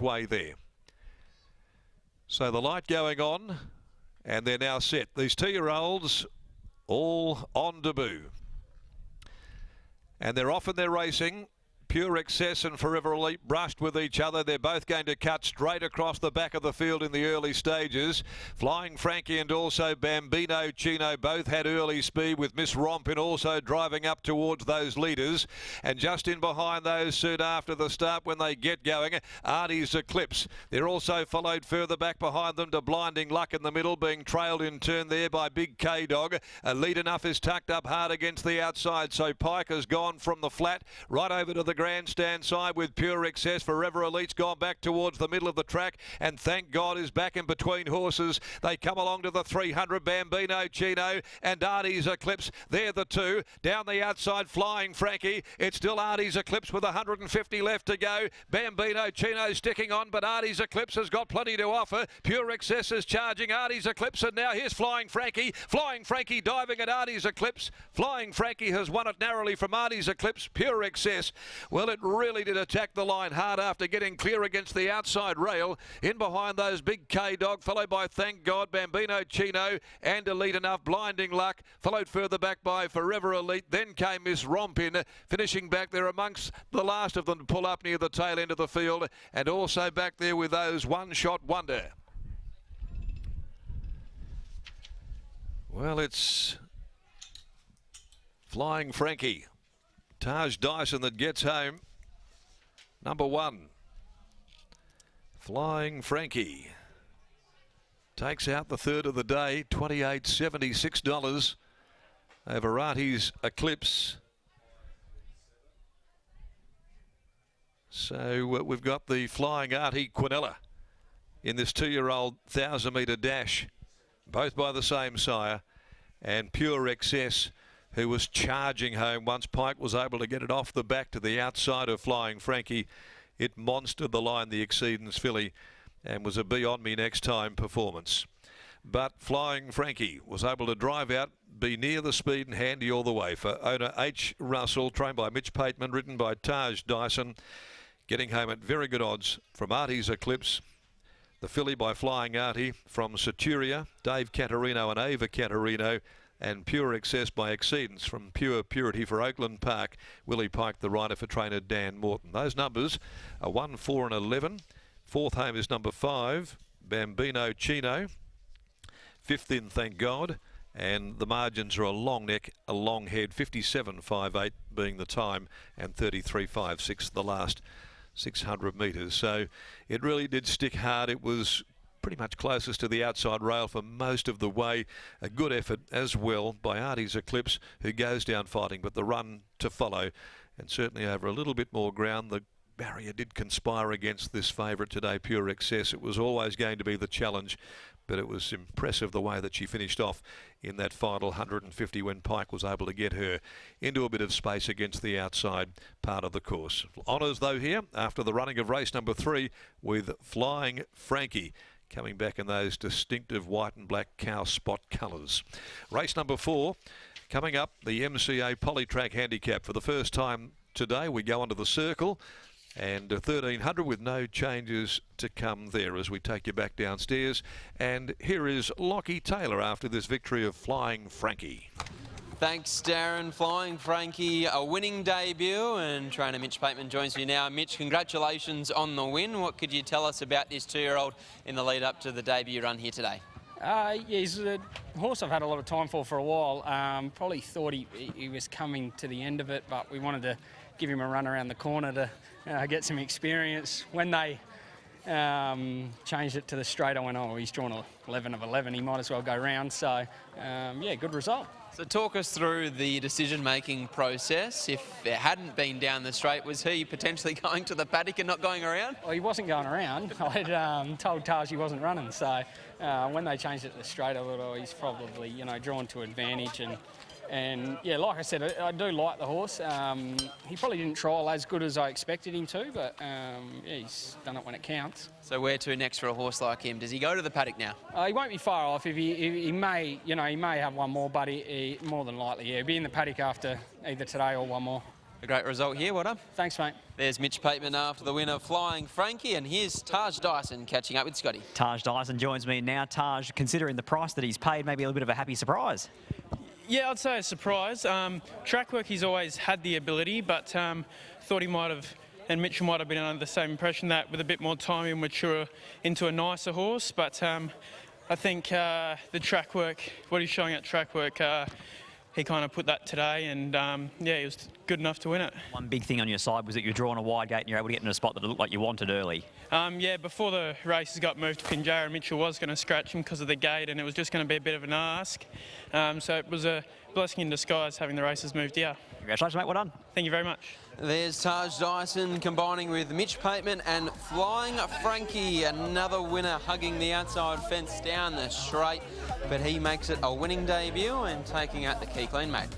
way there. So the light going on, and they're now set. These 2-year-olds all on debut. And they're off in their racing. Pure Excess and Forever Elite brushed with each other. They're both going to cut straight across the back of the field in the early stages. Flying Frankie and also Bambino Chino both had early speed, with Miss Rompin also driving up towards those leaders. And just in behind those soon after the start when they get going, Artie's Eclipse. They're also followed further back behind them to Blinding Luck in the middle, being trailed in turn there by Big K-Dog. Lead Enough is tucked up hard against the outside, so Pike has gone from the flat right over to the grandstand side with Pure Excess. Forever Elite's gone back towards the middle of the track, and Thank God is back in between horses. They come along to the 300. Bambino Chino and Artie's Eclipse. They're the two. Down the outside, Flying Frankie. It's still Artie's Eclipse with 150 left to go. Bambino Chino sticking on, but Artie's Eclipse has got plenty to offer. Pure Excess is charging Artie's Eclipse, and now here's Flying Frankie. Flying Frankie diving at Artie's Eclipse. Flying Frankie has won it narrowly from Artie's Eclipse. Pure Excess, well, it really did attack the line hard after getting clear against the outside rail. In behind those, Big K-Dog, followed by Thank God, Bambino Chino and Elite Enough. Blinding Luck, followed further back by Forever Elite. Then came Miss Rompin, finishing back there amongst the last of them to pull up near the tail end of the field. And also back there with those One Shot Wonder. Well, it's Flying Frankie, Taj Dyson that gets home. Number 1, Flying Frankie, takes out the third of the day, $28.76 over Artie's Eclipse. So we've got the Flying Artie Quinella in this 2-year-old 1,000-metre dash, both by the same sire, and Pure Excess, who was charging home once Pike was able to get it off the back to the outside of Flying Frankie. It monstered the line, the Exceedance filly, and was a Beyond Me Next Time performance. But Flying Frankie was able to drive out, be near the speed and handy all the way for owner H. Russell, trained by Mitch Pateman, ridden by Taj Dyson, getting home at very good odds from Artie's Eclipse. The filly by Flying Artie from Saturia, Dave Caterino and Ava Caterino, and Pure Excess by Exceedance from Pure Purity for Oakland Park. Willie Pike, the rider for trainer Dan Morton. Those numbers are 1, 4 and 11. Fourth home is number 5, Bambino Chino. Fifth in, Thank God. And the margins are a long neck, a long head, 57.58 being the time, and 33.56 the last 600 metres. So it really did stick hard. It was pretty much closest to the outside rail for most of the way. A good effort as well by Artie's Eclipse, who goes down fighting, but the run to follow, and certainly over a little bit more ground. The barrier did conspire against this favourite today, Pure Excess. It was always going to be the challenge, but it was impressive the way that she finished off in that final 150 when Pike was able to get her into a bit of space against the outside part of the course. Honours though here after the running of race number 3 with Flying Frankie, coming back in those distinctive white and black cow spot colours. Race number 4 coming up, the MCA Polytrack Handicap. For the first time today we go onto the circle, and 1300 with no changes to come there as we take you back downstairs. And here is Lockie Taylor after this victory of Flying Frankie. Thanks, Darren. Flying Frankie, a winning debut, and trainer Mitch Pateman joins me now. Mitch, congratulations on the win. What could you tell us about this 2-year-old in the lead up to the debut run here today? Yeah, he's a horse I've had a lot of time for a while. Probably thought he was coming to the end of it, but we wanted to give him a run around the corner to get some experience. When they changed it to the straight, I went, oh, he's drawn 11 of 11. He might as well go round. So, yeah, good result. So talk us through the decision-making process. If it hadn't been down the straight, was he potentially going to the paddock and not going around? Well, he wasn't going around. I'd told Taj he wasn't running. So when they changed it to the straight, I thought, oh, he's probably, drawn to advantage. And yeah, like I said, I do like the horse. He probably didn't trial as good as I expected him to, but yeah, he's done it when it counts. So where to next for a horse like him? Does he go to the paddock now? He won't be far off. If he may have one more, but he more than likely, yeah, he'll be in the paddock after either today or one more. A great result here, well done. Thanks, mate. There's Mitch Pateman after the winner, Flying Frankie, and here's Taj Dyson catching up with Scotty. Taj Dyson joins me now. Taj, considering the price that he's paid, maybe a little bit of a happy surprise. Yeah, I'd say a surprise. Track work, he's always had the ability, but thought he might have, and Mitchell might have been under the same impression that with a bit more time he'll mature into a nicer horse. But I think the track work, what he's showing at track work, he kind of put that today, and yeah, he was good enough to win it. One big thing on your side was that you were drawing a wide gate and you're able to get in a spot that it looked like you wanted early. Yeah, before the races got moved to Pinjarra, Mitchell was going to scratch him because of the gate, and it was just going to be a bit of an ask. So it was a blessing in disguise having the races moved here. Congratulations, mate. Well done. Thank you very much. There's Taj Dyson combining with Mitch Pateman and Flying Frankie, another winner hugging the outside fence down the straight, but he makes it a winning debut and taking out the key clean, mate.